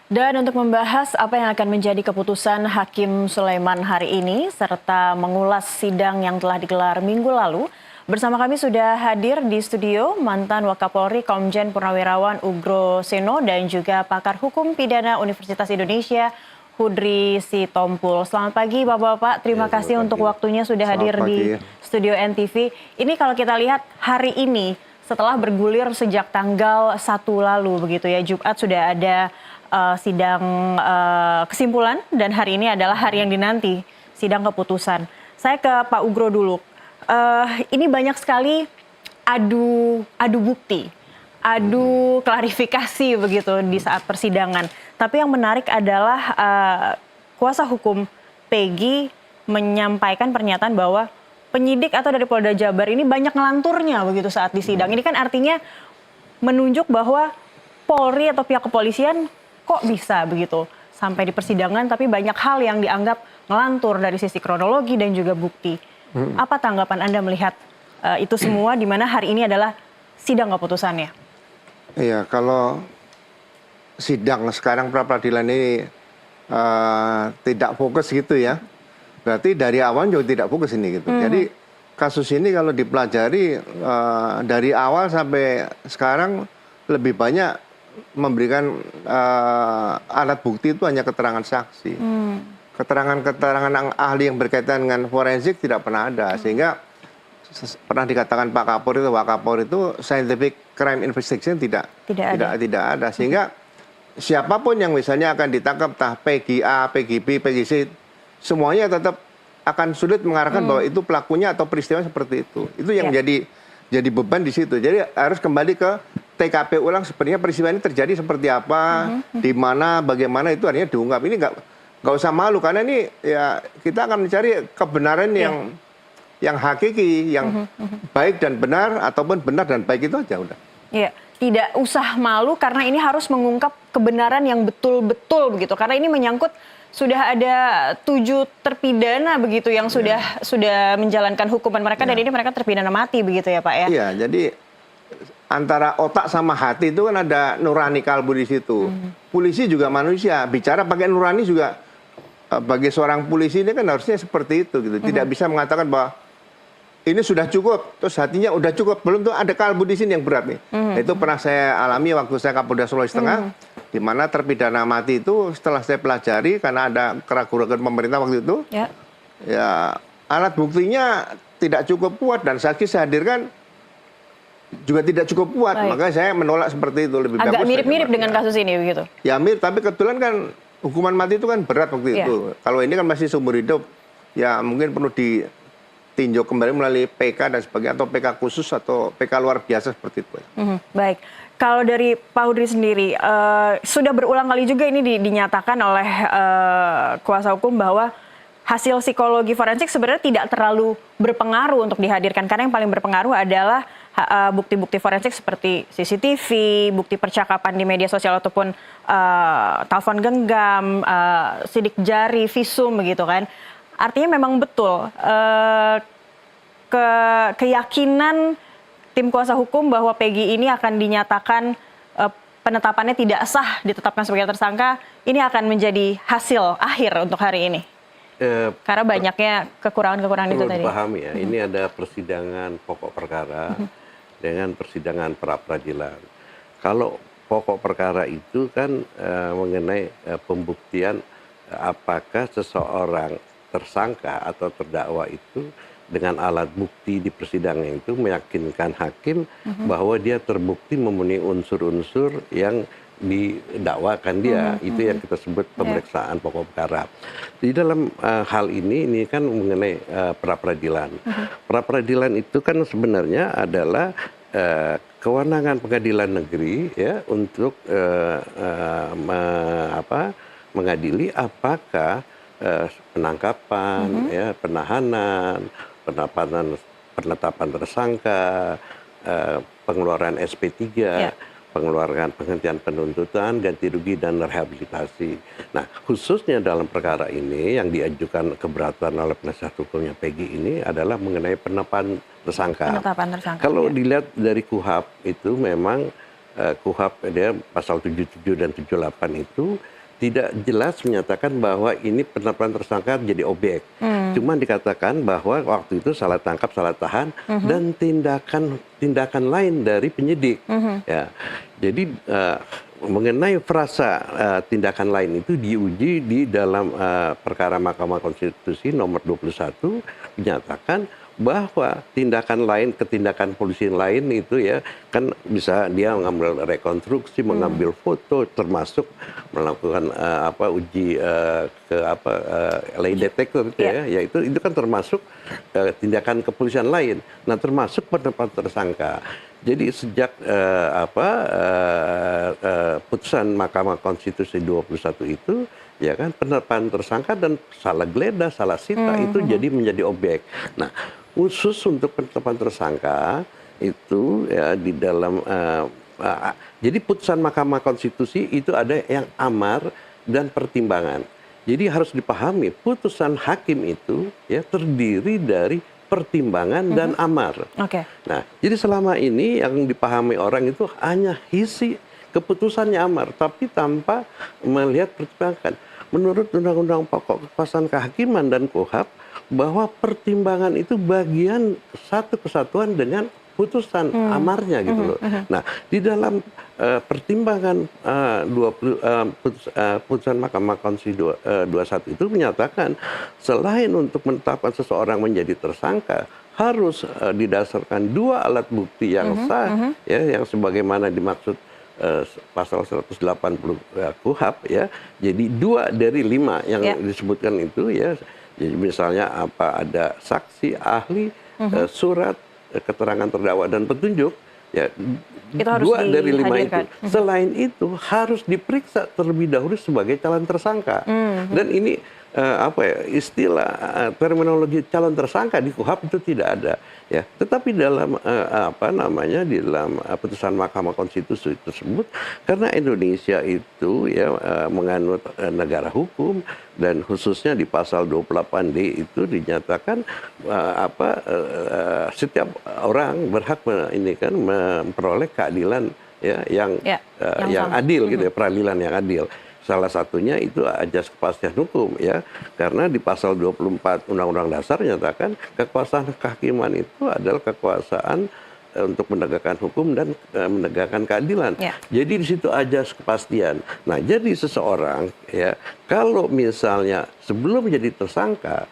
Dan untuk membahas apa yang akan menjadi keputusan Hakim Sulaiman hari ini, serta mengulas sidang yang telah digelar minggu lalu, bersama kami sudah hadir di studio mantan Wakapolri Komjen Purnawirawan Ugro Seno dan juga pakar hukum pidana Universitas Indonesia, Hudri Sitompul. Selamat pagi Bapak-Bapak, terima kasih untuk waktunya sudah hadir di studio NTV. Ini kalau kita lihat hari ini, setelah bergulir sejak tanggal 1 lalu begitu ya, Jumat sudah ada sidang kesimpulan dan hari ini adalah hari yang dinanti sidang keputusan. Saya ke Pak Ugro dulu. Ini banyak sekali adu bukti, adu klarifikasi begitu di saat persidangan. Tapi yang menarik adalah kuasa hukum Peggy menyampaikan pernyataan bahwa penyidik atau dari Polda Jabar ini banyak ngelanturnya begitu saat di sidang. Ini kan artinya menunjuk bahwa Polri atau pihak kepolisian kok bisa begitu sampai di persidangan tapi banyak hal yang dianggap ngelantur dari sisi kronologi dan juga bukti. Apa tanggapan Anda melihat itu semua di mana hari ini adalah sidang keputusannya? Iya, kalau sidang sekarang pra-peradilan ini tidak fokus gitu ya. Berarti dari awal juga tidak fokus ini gitu. Jadi kasus ini kalau dipelajari dari awal sampai sekarang lebih banyak memberikan alat bukti itu hanya keterangan saksi. Keterangan-keterangan ahli yang berkaitan dengan forensik tidak pernah ada. Sehingga pernah dikatakan Pak Kapolri atau Wakapolri itu scientific crime investigation tidak ada. Sehingga siapapun yang misalnya akan ditangkap, entah Peggy A, Peggy B, Peggy C, semuanya tetap akan sulit mengarahkan bahwa itu pelakunya atau peristiwa seperti itu. Itu yang jadi beban di situ. Jadi harus kembali ke TKP ulang sebenarnya peristiwa ini terjadi seperti apa, di mana, bagaimana, itu artinya diungkap. Ini nggak usah malu karena ini ya kita akan mencari kebenaran yang hakiki, yang baik dan benar ataupun benar dan baik itu aja udah. Iya, tidak usah malu karena ini harus mengungkap kebenaran yang betul-betul begitu. Karena ini menyangkut sudah ada 7 terpidana begitu yang sudah menjalankan hukuman mereka dan ini mereka terpidana mati begitu ya Pak ya? Iya, jadi antara otak sama hati itu kan ada nurani kalbu di situ. Polisi juga manusia, bicara pakai nurani juga bagi seorang polisi ini kan harusnya seperti itu gitu. Tidak bisa mengatakan bahwa ini sudah cukup, terus hatinya udah cukup, belum tuh ada kalbu di sini yang berat nih. Itu pernah saya alami waktu saya Kapolda Sulawesi Tengah, di mana terpidana mati itu setelah saya pelajari karena ada keraguan pemerintah waktu itu, ya alat buktinya tidak cukup kuat dan saksi saya hadirkan juga tidak cukup kuat. Makanya saya menolak seperti itu. Lebih agak mirip-mirip dengan kasus ini begitu? Ya mirip, tapi kebetulan kan hukuman mati itu kan berat waktu itu. Kalau ini kan masih seumur hidup, ya mungkin perlu ditinjau kembali melalui PK dan sebagainya, atau PK khusus atau PK luar biasa seperti itu. Baik, kalau dari Pak Hudri sendiri, sudah berulang kali juga ini dinyatakan oleh kuasa hukum bahwa hasil psikologi forensik sebenarnya tidak terlalu berpengaruh untuk dihadirkan. Karena yang paling berpengaruh adalah bukti-bukti forensik seperti CCTV, bukti percakapan di media sosial ataupun telepon genggam, sidik jari, visum begitu kan. Artinya memang betul keyakinan tim kuasa hukum bahwa Peggy ini akan dinyatakan penetapannya tidak sah, ditetapkan sebagai tersangka, ini akan menjadi hasil akhir untuk hari ini. Karena banyaknya kekurangan-kekurangan itu tadi. Dipahami ya, ini ada persidangan pokok perkara dengan persidangan pra-peradilan. Kalau pokok perkara itu kan mengenai pembuktian apakah seseorang tersangka atau terdakwa itu dengan alat bukti di persidangan itu meyakinkan hakim bahwa dia terbukti memenuhi unsur-unsur yang didakwakan dia. Itu yang kita sebut pemeriksaan pokok perkara. Di dalam hal ini kan mengenai pra-peradilan. Pra-peradilan itu kan sebenarnya adalah kewenangan pengadilan negeri ya untuk mengadili apakah penangkapan, ya, penahanan, penetapan tersangka, pengeluaran SP3, pengeluaran penghentian penuntutan, ganti rugi, dan rehabilitasi. Nah, khususnya dalam perkara ini yang diajukan keberatan oleh penasihat hukumnya Peggy ini adalah mengenai penetapan tersangka. Penetapan tersangka. Kalau dilihat dari KUHP itu memang KUHP dia pasal 77 dan 78 itu tidak jelas menyatakan bahwa ini penetapan tersangka jadi objek. Cuma dikatakan bahwa waktu itu salah tangkap, salah tahan, dan tindakan lain dari penyidik. Ya, jadi mengenai frasa tindakan lain itu diuji di dalam perkara Mahkamah Konstitusi nomor 21 menyatakan bahwa tindakan lain, ketindakan polisi lain itu ya kan bisa dia mengambil rekonstruksi, mengambil foto, termasuk melakukan uji lay detector itu ya itu kan termasuk tindakan kepolisian lain. Nah, termasuk penetapan tersangka. Jadi sejak putusan Mahkamah Konstitusi 21 itu ya kan penetapan tersangka dan salah geledah, salah sita itu jadi menjadi objek. Nah, khusus untuk penetapan tersangka itu ya di dalam jadi putusan Mahkamah Konstitusi itu ada yang amar dan pertimbangan. Jadi harus dipahami putusan hakim itu ya terdiri dari pertimbangan dan amar. Nah, jadi selama ini yang dipahami orang itu hanya isi keputusannya amar, tapi tanpa melihat pertimbangan. Menurut Undang-Undang Pokok Kekuasaan Kehakiman dan KUHP, bahwa pertimbangan itu bagian satu kesatuan dengan putusan amarnya gitu loh. Nah, di dalam pertimbangan putusan Mahkamah Konstitusi 21 itu menyatakan selain untuk menetapkan seseorang menjadi tersangka harus didasarkan dua alat bukti yang sah ya yang sebagaimana dimaksud pasal 180 KUHP ya. Jadi 2 dari 5 yang disebutkan itu ya. Jadi misalnya ada saksi, ahli, surat, keterangan terdakwa dan petunjuk ya itu 2 dari 5 itu. Selain itu harus diperiksa terlebih dahulu sebagai calon tersangka. Dan ini istilah terminologi calon tersangka di KUHP itu tidak ada ya. Tetapi dalam di dalam putusan Mahkamah Konstitusi tersebut karena Indonesia itu ya menganut negara hukum dan khususnya di pasal 28D itu dinyatakan setiap orang berhak memperoleh keadilan ya yang adil gitu ya, peradilan yang adil. Salah satunya itu ajas kepastian hukum ya. Karena di pasal 24 Undang-Undang Dasar menyatakan kekuasaan kehakiman itu adalah kekuasaan untuk menegakkan hukum dan menegakkan keadilan. Jadi di situ ajas kepastian. Nah, jadi seseorang ya kalau misalnya sebelum menjadi tersangka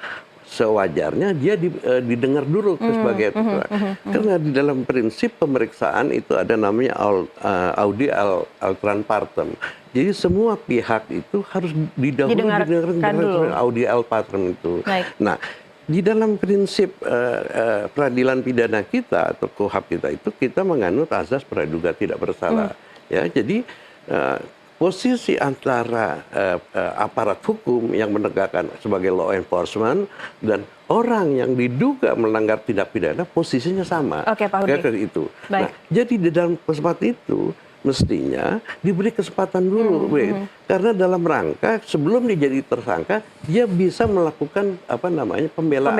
sewajarnya dia didengar dulu sebagai tersangka. Karena di dalam prinsip pemeriksaan itu ada namanya audi altran partem. Jadi semua pihak itu harus didengarkan dulu audi al partem itu. Nah, di dalam prinsip peradilan pidana kita atau KUHP kita itu kita menganut azas praduga tidak bersalah. Ya, jadi posisi antara aparat hukum yang menegakkan sebagai law enforcement dan orang yang diduga melanggar tindak pidana posisinya sama. Oke, Pak Hudi. Itu. Nah, jadi di dalam kesempatan itu mestinya diberi kesempatan dulu, karena dalam rangka sebelum dia jadi tersangka dia bisa melakukan pembelaan.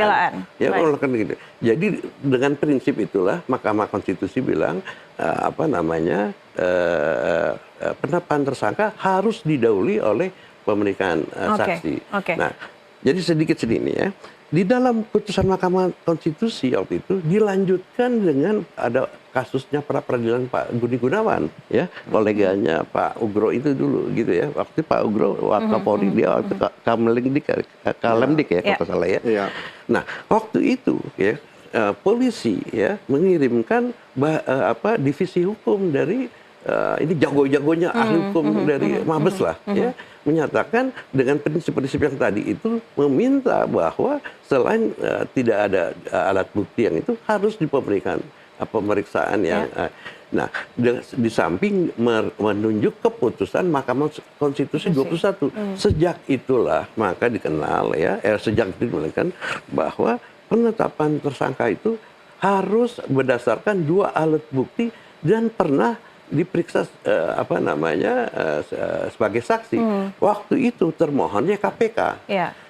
Ya, melakukan gitu. Jadi dengan prinsip itulah Mahkamah Konstitusi bilang penetapan tersangka harus didahului oleh pemeriksaan saksi. Nah, jadi sedikit ini ya. Di dalam putusan Mahkamah Konstitusi waktu itu dilanjutkan dengan ada kasusnya pra peradilan Pak Budi Gunawan ya, koleganya Pak Ugro itu dulu gitu ya. Waktu Pak Ugro Wakapolri dia waktu Kalemdik ya kalau salah ya. Nah, waktu itu ya polisi ya mengirimkan divisi hukum dari ini jago-jagonya ahli hukum dari Mabes lah ya, menyatakan dengan prinsip-prinsip yang tadi itu meminta bahwa selain tidak ada alat bukti yang itu harus diberikan pemeriksaan yang nah di samping menunjuk keputusan Mahkamah Konstitusi 21. Sejak itulah maka dikenal ya sejak itu kan bahwa penetapan tersangka itu harus berdasarkan 2 alat bukti dan pernah diperiksa sebagai saksi. Waktu itu termohonnya KPK.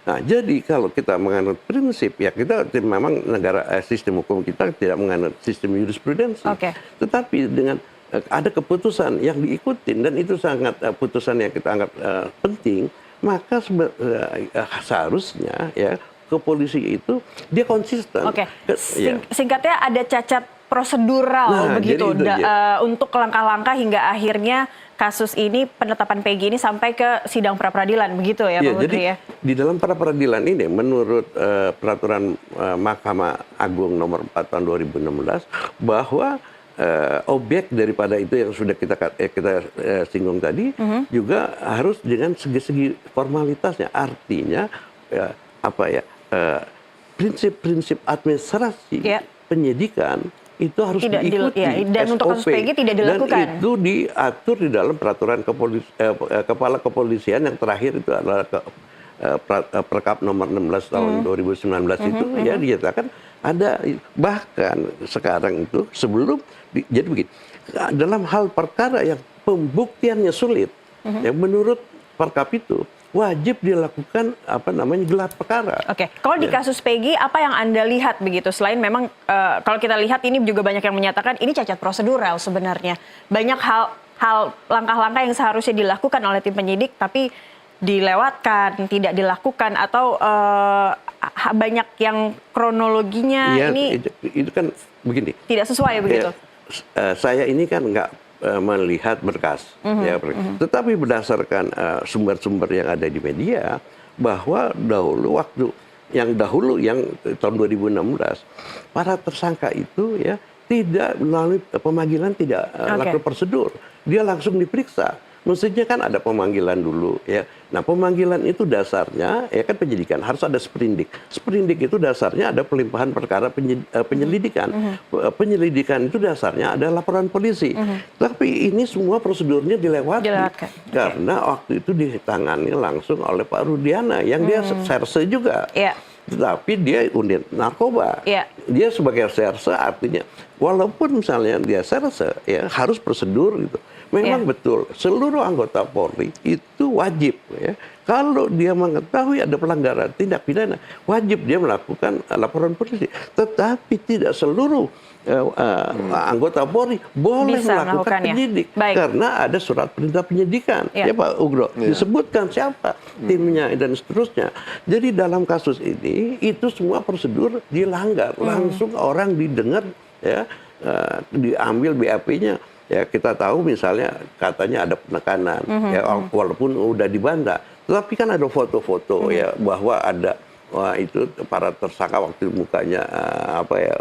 Nah, jadi kalau kita menganut prinsip ya kita memang negara sistem hukum kita tidak menganut sistem jurisprudensi. Tetapi dengan ada keputusan yang diikutin dan itu sangat putusan yang kita anggap penting, maka seharusnya ya kepolisi itu dia konsisten. Oke, singkatnya ada cacat prosedural begitu untuk langkah-langkah hingga akhirnya kasus ini, penetapan Peggy ini sampai ke sidang pra-peradilan begitu ya Pak Menteri ya? Di dalam pra-peradilan ini menurut peraturan Mahkamah Agung nomor 4 tahun 2016 bahwa objek daripada itu yang sudah kita singgung tadi juga harus dengan segi-segi formalitasnya, artinya prinsip-prinsip administrasi penyidikan itu harus diikuti. Dan untuk kasus Peggy tidak dilakukan. Dan itu diatur di dalam peraturan Kepala Kepolisian yang terakhir itu adalah Perkap nomor 16 tahun 2019 itu ya dinyatakan ada, bahkan sekarang itu sebelum jadi begini, dalam hal perkara yang pembuktiannya sulit yang menurut Perkap itu wajib dilakukan gelar perkara. Oke, kalau di kasus Peggy apa yang Anda lihat begitu? Selain memang kalau kita lihat ini juga banyak yang menyatakan ini cacat prosedural sebenarnya. Banyak hal langkah-langkah yang seharusnya dilakukan oleh tim penyidik tapi dilewatkan, tidak dilakukan atau banyak yang kronologinya ya, ini itu kan begini. Tidak sesuai begitu. Saya ini kan nggak melihat berkas, tetapi berdasarkan sumber-sumber yang ada di media bahwa dahulu yang tahun 2016 para tersangka itu ya tidak melalui pemanggilan, tidak lakukan prosedur, dia langsung diperiksa. Mestinya kan ada pemanggilan dulu ya. Nah, pemanggilan itu dasarnya ya kan penyidikan harus ada sprindik. Sprindik itu dasarnya ada pelimpahan perkara penyelidikan. Penyelidikan itu dasarnya ada laporan polisi. Tapi ini semua prosedurnya dilewati. Karena waktu itu ditangani langsung oleh Pak Rudiana yang dia serse juga. Tetapi dia unit narkoba. Dia sebagai serse artinya walaupun misalnya dia serse ya harus prosedur gitu. Memang betul, seluruh anggota Polri itu wajib ya. Kalau dia mengetahui ada pelanggaran tindak pidana, wajib dia melakukan laporan polisi. Tetapi tidak seluruh anggota Polri boleh melakukan penyidik karena ada surat perintah penyidikan. Ya Pak Ugro, disebutkan siapa timnya dan seterusnya. Jadi dalam kasus ini itu semua prosedur dilanggar. Langsung orang didengar ya, diambil BAP-nya. Ya kita tahu misalnya katanya ada penekanan ya walaupun udah dibantah, tetapi kan ada foto-foto ya bahwa ada itu para tersangka waktu mukanya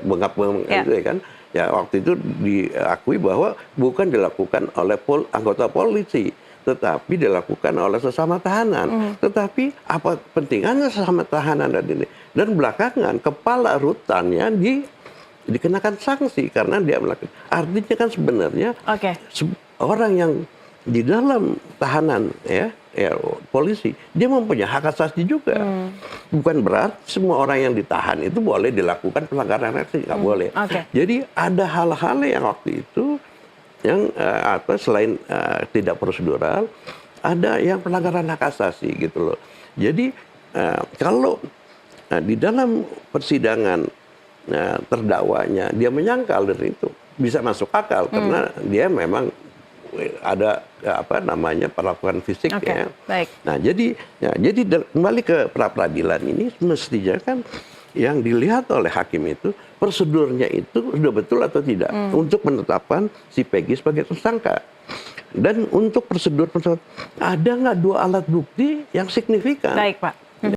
bengap-bengap itu ya kan. Ya waktu itu diakui bahwa bukan dilakukan oleh anggota polisi, tetapi dilakukan oleh sesama tahanan. Tetapi apa pentingannya sesama tahanan dan ini? Dan belakangan kepala rutannya dikenakan sanksi karena dia melakukan. Artinya kan sebenarnya orang yang di dalam tahanan ya polisi dia mempunyai hak asasi juga. Bukan berarti semua orang yang ditahan itu boleh dilakukan pelanggaran etik, nggak boleh. Jadi ada hal-hal yang waktu itu yang selain tidak prosedural ada yang pelanggaran hak asasi gitu loh. Jadi kalau di dalam persidangan terdakwanya dia menyangkal dari itu bisa masuk akal karena dia memang ada perlakuan fisik ya. Nah jadi kembali ke pra-peradilan ini mestinya kan yang dilihat oleh hakim itu prosedurnya itu sudah betul atau tidak untuk penetapan si Peggy sebagai tersangka. Dan untuk prosedur ada nggak dua alat bukti yang signifikan? Baik Pak.